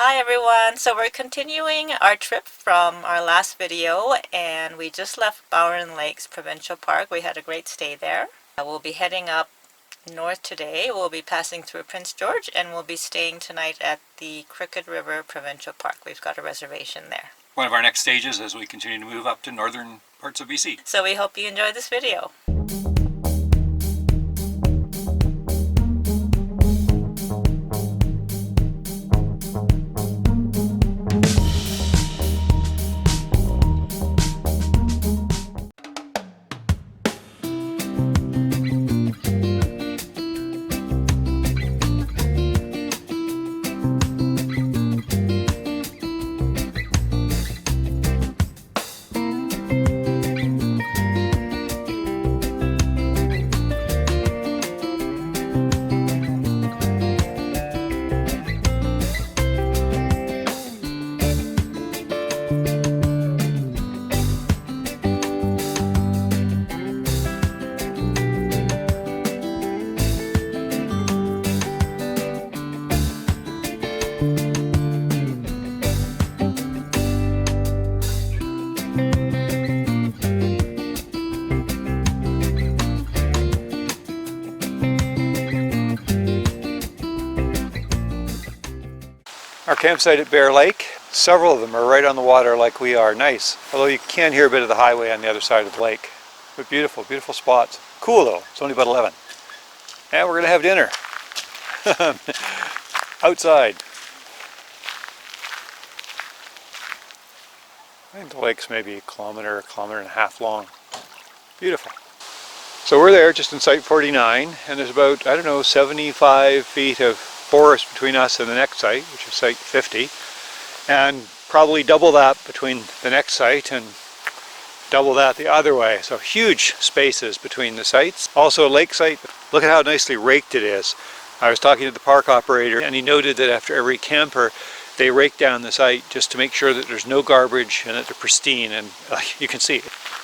Hi everyone, so we're continuing our trip from our last video and we just left Bowen Lakes Provincial Park. We had a great stay there. We'll be heading up north today. We'll be passing through Prince George and we'll be staying tonight at the Crooked River Provincial Park. We've got a reservation there. One of our next stages as we continue to move up to northern parts of BC. So we hope you enjoy this video. Our campsite at Bear Lake, several of them are right on the water like we are. Nice. Although you can hear a bit of the highway on the other side of the lake. But beautiful, beautiful spots. Cool though, it's only about 11. And we're going to have dinner. Outside. I think the lake's maybe a kilometer and a half long. Beautiful. So we're there just in Site 49 and there's about, I don't know, 75 feet of forest between us and the next site, which is Site 50, and probably double that between the next site and double that the other way. So huge spaces between the sites. Also a lake site. Look at how nicely raked it is. I was talking to the park operator and he noted that after every camper they rake down the site just to make sure that there's no garbage and that they're pristine, and you can see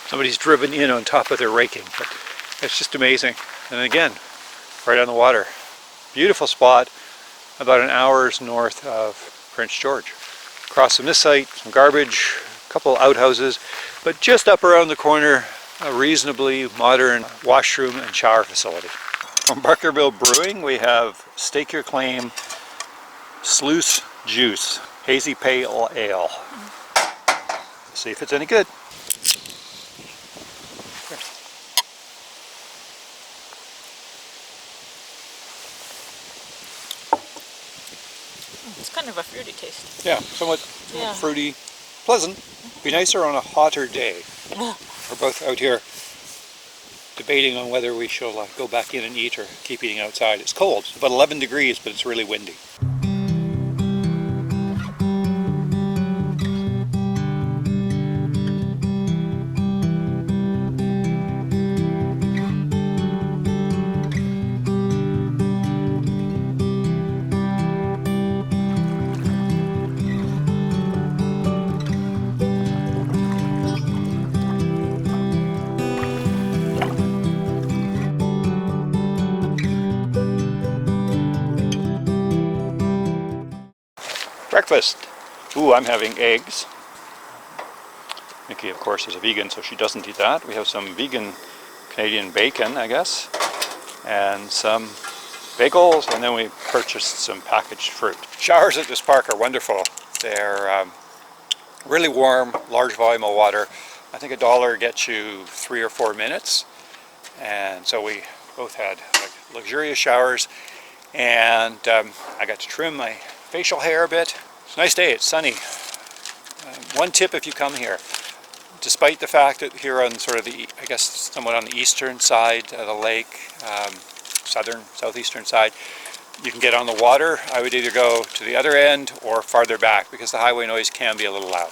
somebody's driven in on top of their raking. But it's just amazing. And again, right on the water. Beautiful spot. About an hour's north of Prince George. Across from this site, some garbage, a couple outhouses, but just up around the corner, a reasonably modern washroom and shower facility. From Barkerville Brewing, we have Stake Your Claim Sluice Juice, Hazy Pale Ale. Let's see if it's any good. It's kind of a fruity taste. Yeah, somewhat fruity, pleasant. Be nicer on a hotter day. We're both out here debating on whether we shall go back in and eat or keep eating outside. It's cold. It's about 11 degrees, but it's really windy. Breakfast. Ooh, I'm having eggs. Nikki, of course, is a vegan, so she doesn't eat that. We have some vegan Canadian bacon, I guess, and some bagels, and then we purchased some packaged fruit. Showers at this park are wonderful. They're really warm, large volume of water. I think $1 gets you 3 or 4 minutes, and so we both had luxurious showers, and I got to trim my facial hair a bit. It's a nice day, it's sunny. One tip if you come here, despite the fact that here on sort of the, I guess somewhat on the eastern side of the lake, southeastern side, you can get on the water. I would either go to the other end or farther back because the highway noise can be a little loud.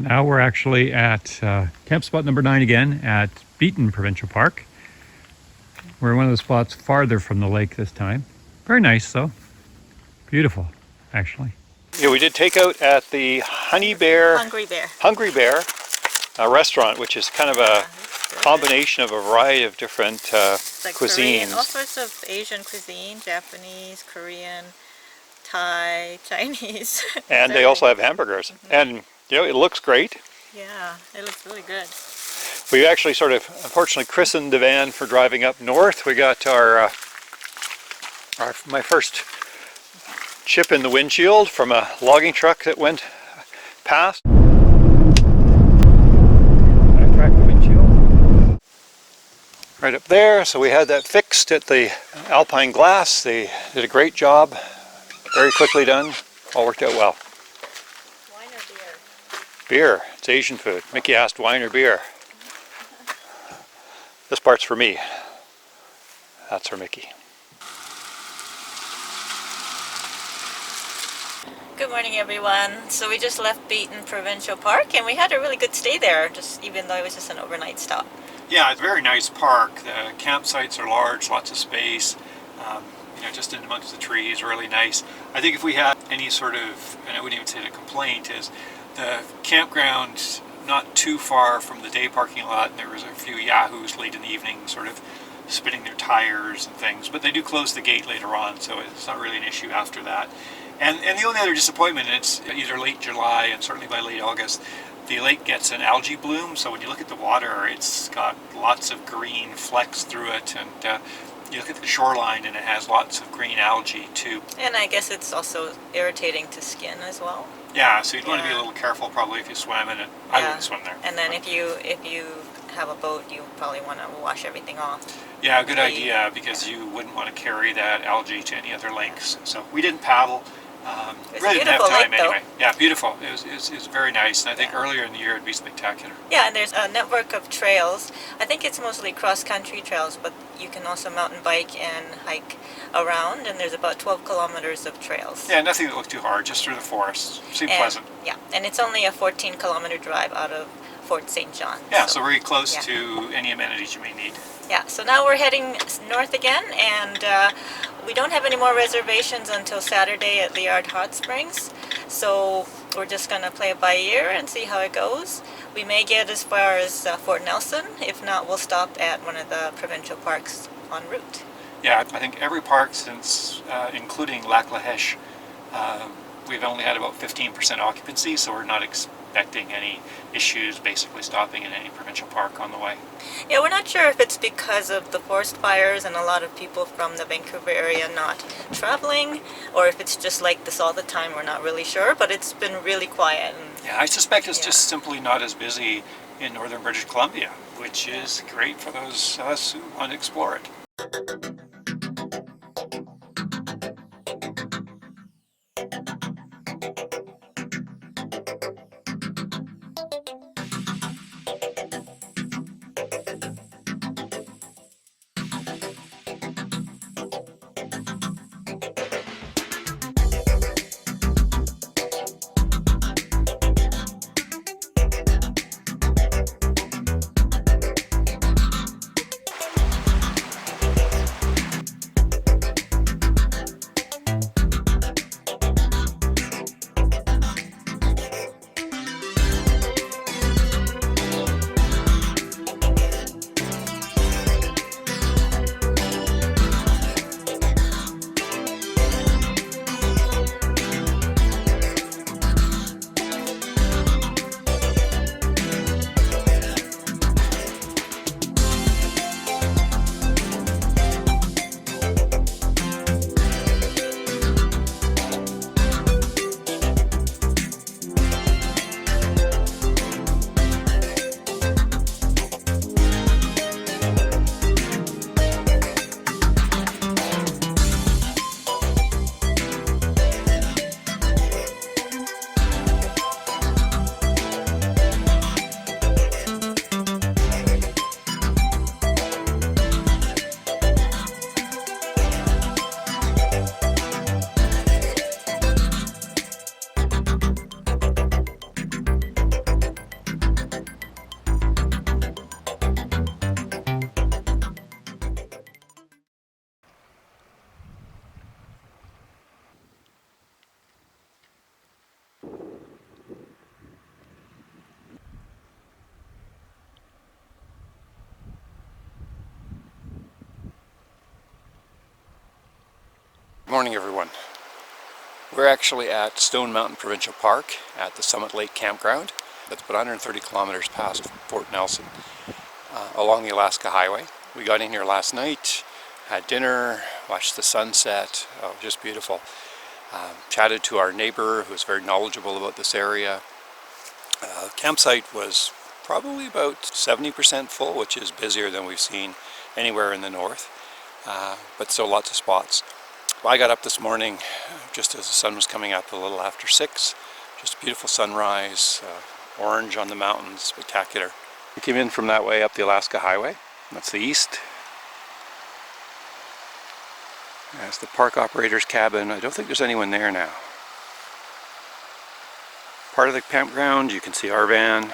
Now we're actually at camp spot number 9 again at Beaton Provincial Park. We're in one of the spots farther from the lake this time. Very nice though. Beautiful, actually. Yeah, we did takeout at the Hungry Bear restaurant, which is kind of a combination of a variety of different like cuisines. Korean, all sorts of Asian cuisine, Japanese, Korean, Thai, Chinese. And they also have hamburgers. And you know, it looks great. Yeah, it looks really good. We actually sort of, unfortunately, christened the van for driving up north. We got my first chip in the windshield from a logging truck that went past. I cracked the windshield. Right up there, so we had that fixed at the Alpine Glass. They did a great job, very quickly done, all worked out well. Wine or beer? Beer, it's Asian food. Mickey asked wine or beer. This part's for me. That's for Mickey. Good morning, everyone. So we just left Beaton Provincial Park, and we had a really good stay there, even though it was just an overnight stop. Yeah, it's a very nice park. The campsites are large, lots of space. You know, just in amongst the trees, really nice. I think if we had any sort of, and I wouldn't even say a complaint, is the campground not too far from the day parking lot, and there was a few yahoos late in the evening sort of spinning their tires and things, but they do close the gate later on, so it's not really an issue after that. And the only other disappointment, and it's either late July and certainly by late August, the lake gets an algae bloom, so when you look at the water, it's got lots of green flecks through it, and you look at the shoreline and it has lots of green algae too. And I guess it's also irritating to skin as well. Yeah, so you'd want to be a little careful probably if you swam in it. I wouldn't swim there. And then if you have a boat, you probably want to wash everything off. Yeah, good idea, because you wouldn't want to carry that algae to any other lakes. So we didn't paddle. It's really a didn't have beautiful time lake, anyway. Yeah, beautiful. It was very nice, and I think earlier in the year it'd be spectacular. Yeah, and there's a network of trails. I think it's mostly cross-country trails, but you can also mountain bike and hike around, and there's about 12 kilometers of trails. Yeah, nothing that looked too hard, just through the forest. Seemed pleasant. Yeah, and it's only a 14-kilometer drive out of Fort St. John. Yeah, so very close to any amenities you may need. Yeah, so now we're heading north again, and we don't have any more reservations until Saturday at Liard Hot Springs, so we're just going to play it by ear and see how it goes. We may get as far as Fort Nelson. If not, we'll stop at one of the provincial parks en route. Yeah, I think every park since, including Lac La Hèche, we've only had about 15% occupancy, so we're not expecting any issues basically stopping in any provincial park on the way. Yeah, we're not sure if it's because of the forest fires and a lot of people from the Vancouver area not traveling, or if it's just like this all the time. We're not really sure, but it's been really quiet. Yeah, I suspect it's just simply not as busy in northern British Columbia, which is great for those of us who want to explore it. morning, everyone. We're actually at Stone Mountain Provincial Park at the Summit Lake Campground. That's about 130 kilometers past Fort Nelson along the Alaska Highway. We got in here last night, had dinner, watched the sunset. Oh, just beautiful. Chatted to our neighbor who was very knowledgeable about this area. Campsite was probably about 70% full, which is busier than we've seen anywhere in the north, but still lots of spots. I got up this morning just as the sun was coming up, a little after 6. Just a beautiful sunrise, orange on the mountains, spectacular. We came in from that way up the Alaska Highway. That's the east. That's the park operator's cabin. I don't think there's anyone there now. Part of the campground, you can see our van,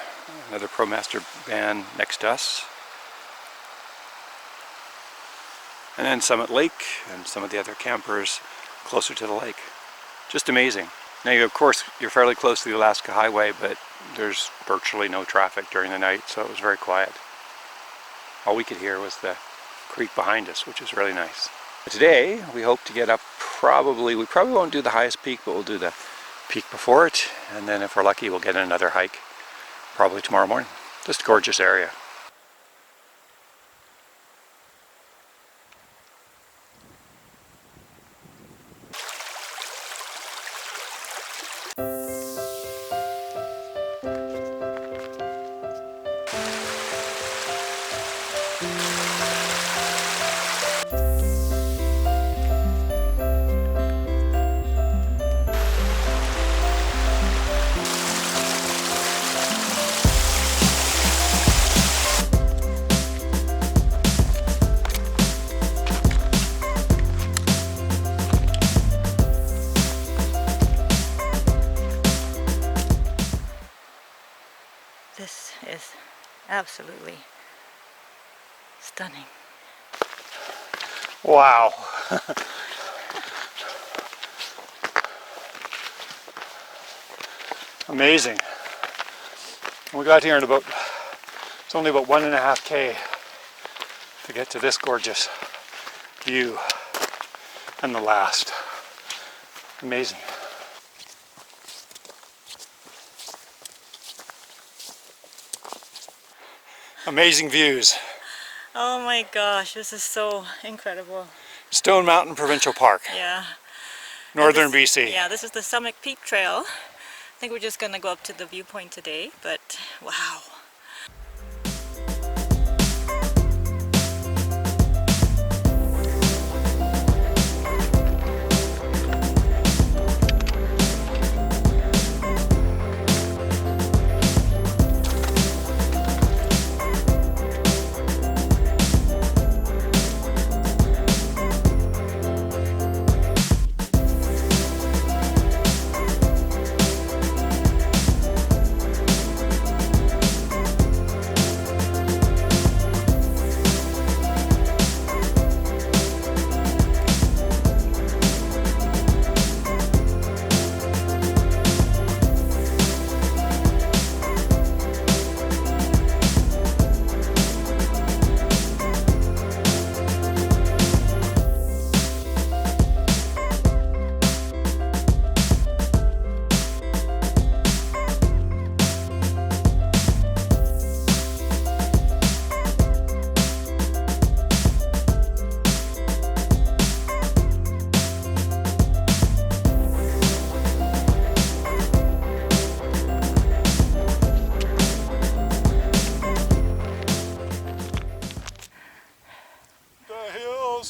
another ProMaster van next to us. And then Summit Lake and some of the other campers closer to the lake. Just amazing. Now, of course, you're fairly close to the Alaska Highway, but there's virtually no traffic during the night, so it was very quiet. All we could hear was the creek behind us, which is really nice. Today, we hope to get up we probably won't do the highest peak, but we'll do the peak before it, and then if we're lucky, we'll get another hike, probably tomorrow morning. Just a gorgeous area. This is absolutely stunning. Wow. Amazing. We got here in it's only about 1.5 K to get to this gorgeous view and the last. Amazing. Amazing views. Oh my gosh, this is so incredible. Stone Mountain Provincial Park, Yeah. northern this, BC. Yeah, this is the Summit Peak Trail. I think we're just gonna go up to the viewpoint today, but wow.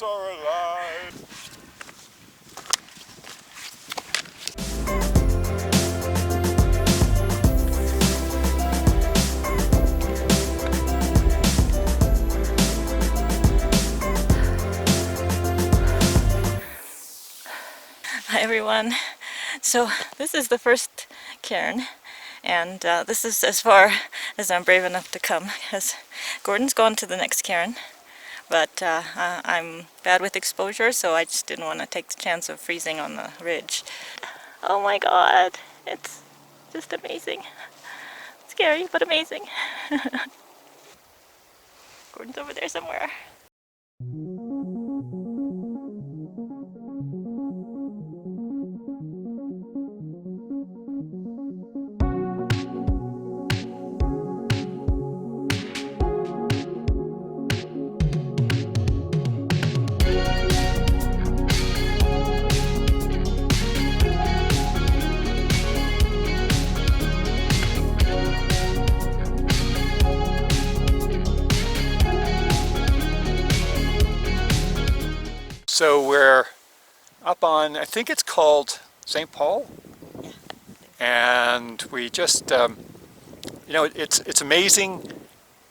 Are alive. Hi everyone. So this is the first cairn, and this is as far as I'm brave enough to come, because Gordon's gone to the next cairn. But I'm bad with exposure, so I just didn't want to take the chance of freezing on the ridge. Oh my god, it's just amazing. Scary, but amazing. Gordon's over there somewhere. So we're up on, I think it's called St. Paul, and we just, you know, it's amazing.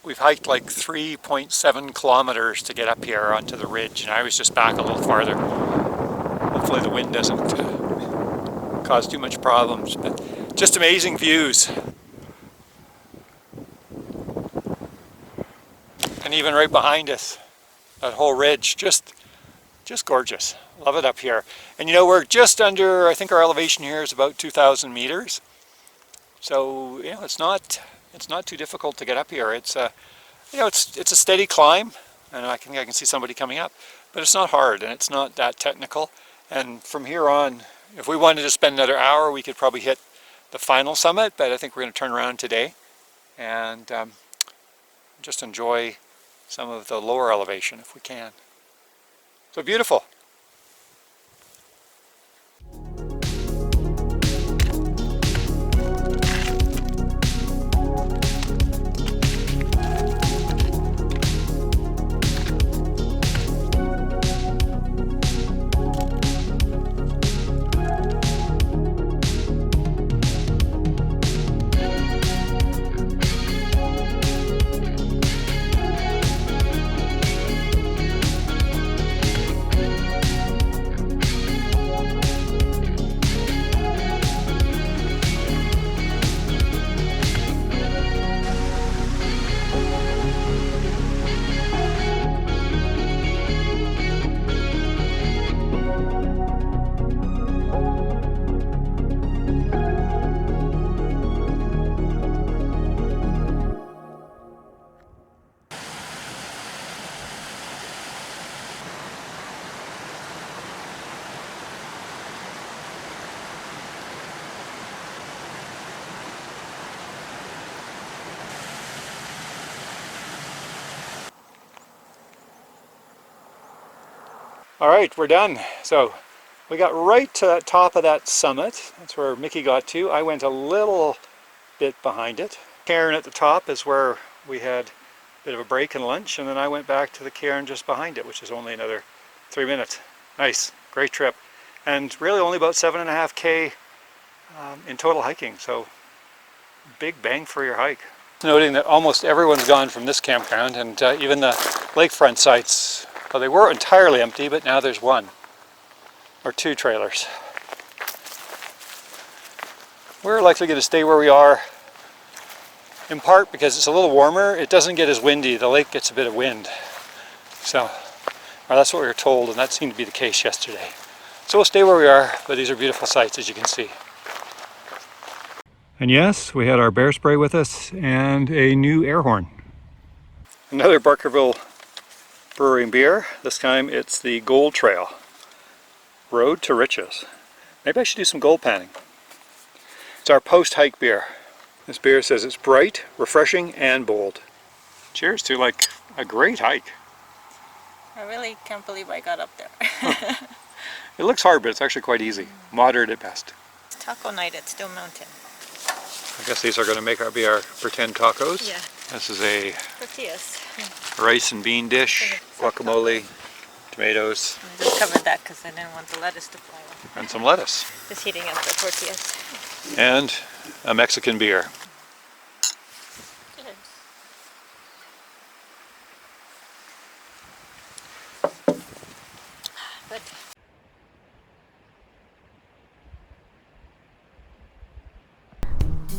We've hiked like 3.7 kilometers to get up here onto the ridge, and I was just back a little farther. Hopefully the wind doesn't cause too much problems, but just amazing views. And even right behind us, that whole ridge, just gorgeous. Love it up here. And you know, we're just under, I think our elevation here is about 2,000 meters. So, you know, it's not too difficult to get up here. It's you know, it's a steady climb, and I can see somebody coming up, but it's not hard and it's not that technical. And from here on, if we wanted to spend another hour, we could probably hit the final summit, but I think we're going to turn around today and just enjoy some of the lower elevation if we can. So beautiful. All right, we're done. So we got right to the top of that summit. That's where Mickey got to. I went a little bit behind it. Cairn at the top is where we had a bit of a break and lunch, and then I went back to the cairn just behind it, which is only another 3 minutes. Nice, great trip. And really only about 7.5K in total hiking, so big bang for your hike. Noting that almost everyone's gone from this campground, and even the lakefront sites, well, they were entirely empty, but now there's one or two trailers. We're likely going to stay where we are, in part because it's a little warmer. It doesn't get as windy. The lake gets a bit of wind. So, or that's what we were told, and that seemed to be the case yesterday. So we'll stay where we are, but these are beautiful sights, as you can see. And yes, we had our bear spray with us and a new air horn. Another Barkerville Brewing beer. This time it's the Gold Trail. Road to Riches. Maybe I should do some gold panning. It's our post-hike beer. This beer says it's bright, refreshing, and bold. Cheers to like a great hike. I really can't believe I got up there. It looks hard, but it's actually quite easy. Moderate at best. It's taco night at Stone Mountain. I guess these are going to make be our pretend tacos. Yeah. This is a Tortillas. rice and bean dish, guacamole, tomatoes, I just covered that because I didn't want the lettuce to fly off. and some lettuce. Just heating up the tortillas. And a Mexican beer. Good.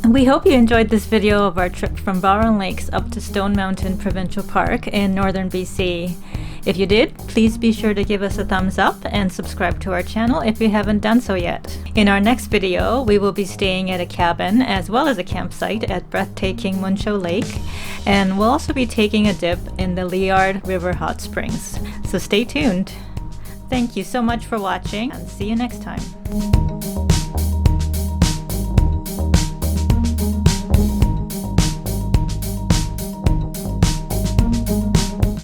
We hope you enjoyed this video of our trip from Bowron Lakes up to Stone Mountain Provincial Park in northern BC. If you did, please be sure to give us a thumbs up and subscribe to our channel if you haven't done so yet. In our next video, we will be staying at a cabin as well as a campsite at breathtaking Muncho Lake, and we'll also be taking a dip in the Liard River Hot Springs. So stay tuned. Thank you so much for watching, and see you next time.